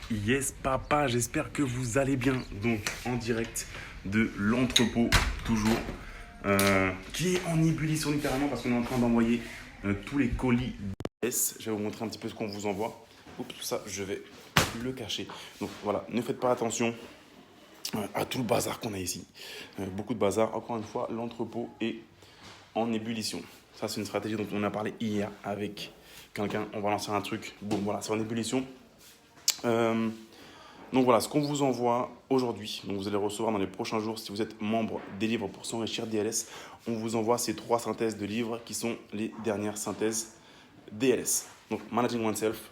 Yes papa, j'espère que vous allez bien. Donc en direct de l'entrepôt toujours, qui est en ébullition littéralement parce qu'on est en train d'envoyer tous les colis DS. Je vais vous montrer un petit peu ce qu'on vous envoie. Oups, tout ça, je vais le cacher. Donc voilà, ne faites pas attention à tout le bazar qu'on a ici. Beaucoup de bazar. Encore une fois, l'entrepôt est en ébullition. Ça, c'est une stratégie dont on a parlé hier avec quelqu'un. On va lancer un truc. Bon, voilà, c'est en ébullition. Donc voilà, ce qu'on vous envoie aujourd'hui, donc vous allez recevoir dans les prochains jours, si vous êtes membre des livres pour s'enrichir DLS, on vous envoie ces 3 synthèses de livres qui sont les dernières synthèses DLS. Donc Managing Oneself,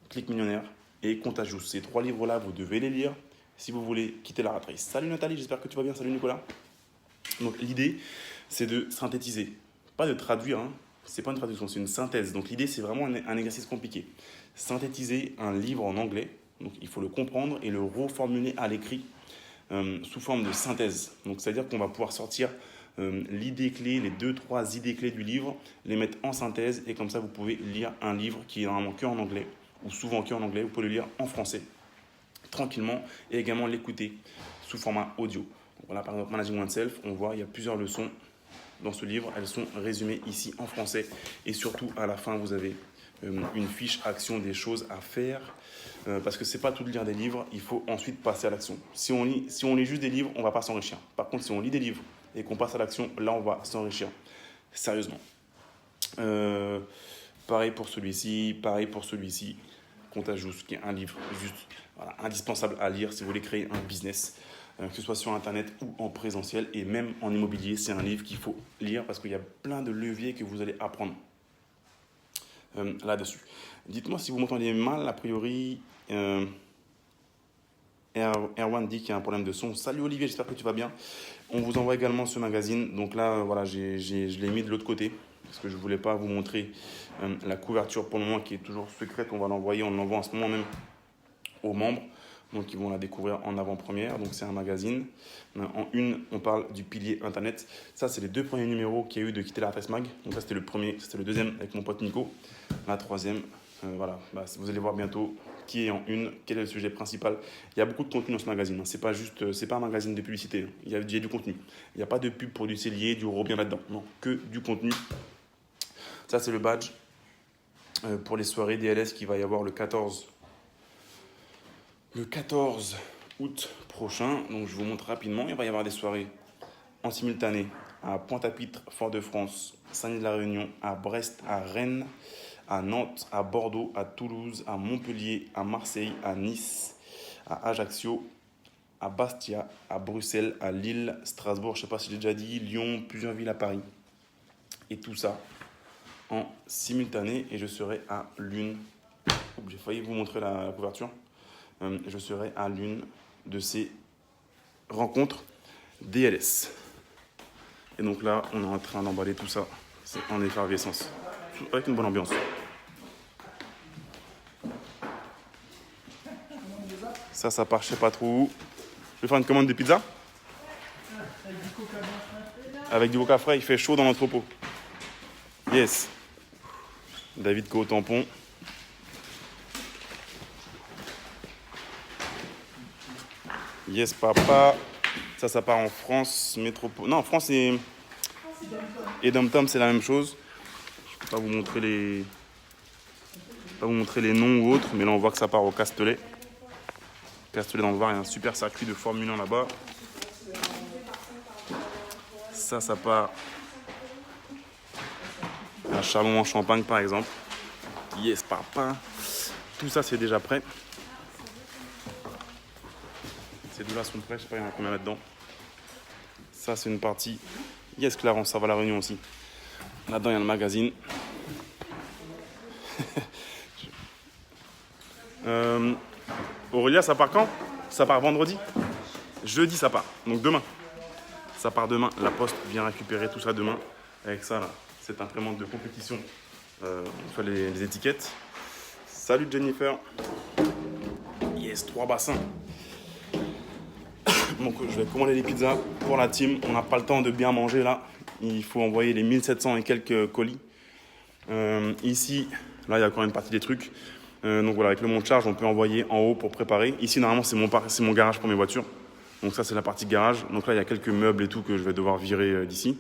Click Millionnaire et Contagious. Ces 3 livres-là, vous devez les lire si vous voulez quitter la rat race. Salut Nathalie, j'espère que tu vas bien. Salut Nicolas. Donc l'idée, c'est de synthétiser, pas de traduire, hein. C'est pas une traduction, c'est une synthèse. Donc l'idée, c'est vraiment un exercice compliqué. Synthétiser un livre en anglais, donc il faut le comprendre et le reformuler à l'écrit sous forme de synthèse. Donc c'est-à-dire qu'on va pouvoir sortir l'idée clé, les 2-3 idées clés du livre, les mettre en synthèse et comme ça vous pouvez lire un livre qui est normalement que en anglais ou souvent que en anglais, vous pouvez le lire en français tranquillement et également l'écouter sous format audio. Donc voilà, par exemple Managing Oneself, on voit il y a plusieurs leçons dans ce livre, elles sont résumées ici en français et surtout à la fin vous avez une fiche action des choses à faire parce que c'est pas tout de lire des livres, il faut ensuite passer à l'action. Si on lit juste des livres, on va pas s'enrichir. Par contre, si on lit des livres et qu'on passe à l'action, là on va s'enrichir sérieusement. Pareil pour celui-ci, Contagious, qui est un livre juste voilà, indispensable à lire si vous voulez créer un business, que ce soit sur Internet ou en présentiel et même en immobilier. C'est un livre qu'il faut lire parce qu'il y a plein de leviers que vous allez apprendre là-dessus. Dites-moi si vous m'entendez mal, a priori. Erwan dit qu'il y a un problème de son. Salut Olivier, j'espère que tu vas bien. On vous envoie également ce magazine. Donc là, voilà, je l'ai mis de l'autre côté parce que je ne voulais pas vous montrer la couverture pour le moment qui est toujours secrète. On va l'envoyer, on l'envoie en ce moment même aux membres. Donc ils vont la découvrir en avant-première. Donc c'est un magazine. En une, on parle du pilier Internet. Ça, c'est les 2 premiers numéros qu'il y a eu de Quitter la Rat Race Mag. Donc ça, c'était le premier, c'était le deuxième avec mon pote Nico. La troisième, voilà, vous allez voir bientôt qui est en une, quel est le sujet principal. Il y a beaucoup de contenu dans ce magazine. C'est pas juste, c'est pas un magazine de publicité. Il y a du contenu. Il n'y a pas de pub pour du cellier, du Robien là-dedans. Non, que du contenu. Ça, c'est le badge pour les soirées DLS qu'il va y avoir le 14 août prochain. Donc, je vous montre rapidement. Il va y avoir des soirées en simultané à Pointe-à-Pitre, Fort-de-France, Saint-Denis-de-la-Réunion, à Brest, à Rennes, à Nantes, à Bordeaux, à Toulouse, à Montpellier, à Marseille, à Nice, à Ajaccio, à Bastia, à Bruxelles, à Lille, Strasbourg, je ne sais pas si j'ai déjà dit, Lyon, plusieurs villes à Paris. Et tout ça en simultané. Et je serai à l'une, j'ai failli vous montrer la couverture, je serai à l'une de ces rencontres DLS. Et donc là, on est en train d'emballer tout ça. C'est en effervescence. Avec une bonne ambiance. Ça part, je sais pas trop où. Je vais faire une commande de pizza. Avec du coca frais, il fait chaud dans l'entrepôt. Yes. David Co au tampon. Yes, papa. Ça part en France, métropole. Non, France et Dom Tom, c'est la même chose. Je ne peux pas vous montrer les noms ou autres, mais là on voit que ça part au Castellet. Castellet dans le Var, il y a un super circuit de Formule 1 là-bas. Ça part à Chalon en Champagne par exemple. Yes, papa. Tout ça c'est déjà prêt. Ces deux-là sont prêts, je sais pas, il y en a combien là-dedans. Ça c'est une partie. Yes, Clarence, ça va à la Réunion aussi. Là-dedans il y a le magazine. Aurélia, ça part quand? Ça part vendredi? Jeudi, ça part. Donc demain. Ça part demain. La Poste vient récupérer tout ça demain. Avec ça, là, cette imprimante de compétition. On fait les étiquettes. Salut Jennifer. Yes, 3 bassins. Donc je vais commander les pizzas pour la team. On n'a pas le temps de bien manger là. Il faut envoyer les 1700 et quelques colis. Ici, là, il y a encore une partie des trucs. Donc voilà, avec le monte-charge, on peut envoyer en haut pour préparer. Ici, normalement, c'est mon garage pour mes voitures. Donc ça, c'est la partie garage. Donc là, il y a quelques meubles et tout que je vais devoir virer d'ici.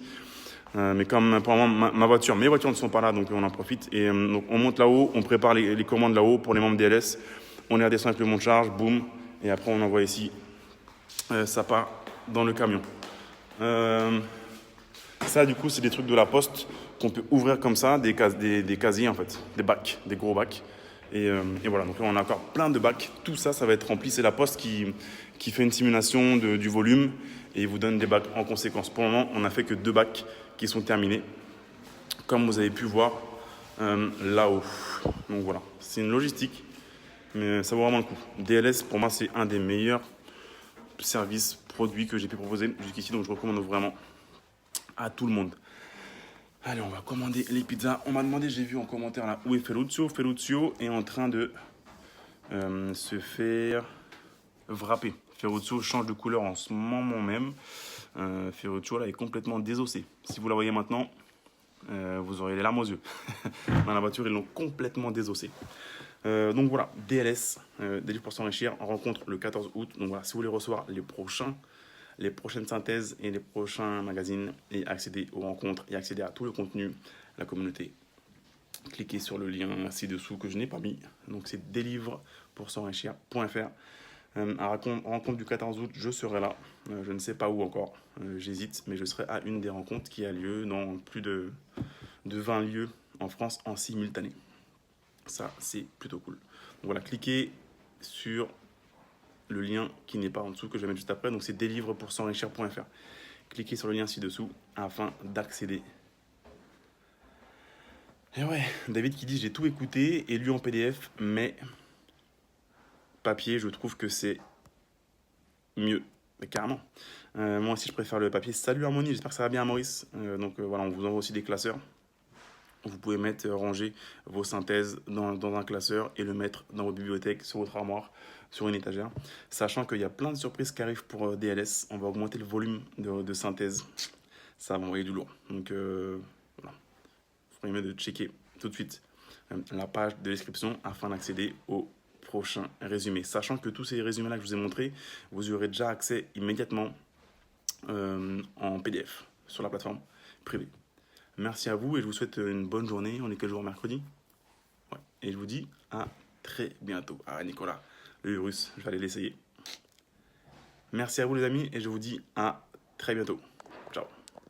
Mais comme pour le moment, mes voitures ne sont pas là, donc on en profite. Et donc on monte là-haut, on prépare les commandes là-haut pour les membres DLS. On les redescend avec le monte-charge, boum. Et après, on envoie ici. Ça part dans le camion. Ça, du coup, c'est des trucs de la poste qu'on peut ouvrir comme ça, des casiers en fait, des bacs, des gros bacs. Et voilà, donc là, on a encore plein de bacs. Tout ça, ça va être rempli. C'est la poste qui fait une simulation du volume et vous donne des bacs en conséquence. Pour le moment, on n'a fait que 2 bacs qui sont terminés, comme vous avez pu voir là-haut. Donc voilà, c'est une logistique, mais ça vaut vraiment le coup. DLS, pour moi, c'est un des meilleurs services, produits que j'ai pu proposer jusqu'ici, donc je recommande vraiment à tout le monde. Allez, on va commander les pizzas. On m'a demandé, j'ai vu en commentaire là, où est Ferruccio. Ferruccio est en train de se faire wrapper. Ferruccio change de couleur en ce moment même. Ferruccio là est complètement désossé. Si vous la voyez maintenant, vous aurez les larmes aux yeux. Dans la voiture, ils l'ont complètement désossé. Donc voilà, DLS, des livres pour s'enrichir, en rencontre le 14 août. Donc voilà, si vous voulez recevoir les prochaines synthèses et les prochains magazines et accéder aux rencontres et accéder à tout le contenu, la communauté, cliquez sur le lien ci-dessous que je n'ai pas mis. Donc c'est deslivrespours'enrichir.fr. À rencontre du 14 août, je serai là. Je ne sais pas où encore. J'hésite, mais je serai à une des rencontres qui a lieu dans plus de 20 lieux en France en simultané. Ça, c'est plutôt cool. Donc voilà, cliquez sur le lien qui n'est pas en dessous, que je vais mettre juste après. Donc c'est deslivrespours'enrichir.fr. Cliquez sur le lien ci-dessous afin d'accéder. Et ouais, David qui dit j'ai tout écouté et lu en PDF, mais papier, je trouve que c'est mieux. Mais carrément. Moi aussi, je préfère le papier. Salut Harmonie, j'espère que ça va bien, Maurice. Donc voilà, on vous envoie aussi des classeurs. Vous pouvez ranger vos synthèses dans un classeur et le mettre dans votre bibliothèque, sur votre armoire, sur une étagère. Sachant qu'il y a plein de surprises qui arrivent pour DLS. On va augmenter le volume de synthèse. Ça va envoyer du lourd. Donc voilà. Il faudrait mieux de checker tout de suite la page de description afin d'accéder au prochain résumé. Sachant que tous ces résumés-là que je vous ai montrés, vous y aurez déjà accès immédiatement en PDF sur la plateforme privée. Merci à vous et je vous souhaite une bonne journée. On est quel jour, mercredi? Ouais. Et je vous dis à très bientôt. Ah, Nicolas, le virus, je vais aller l'essayer. Merci à vous les amis et je vous dis à très bientôt.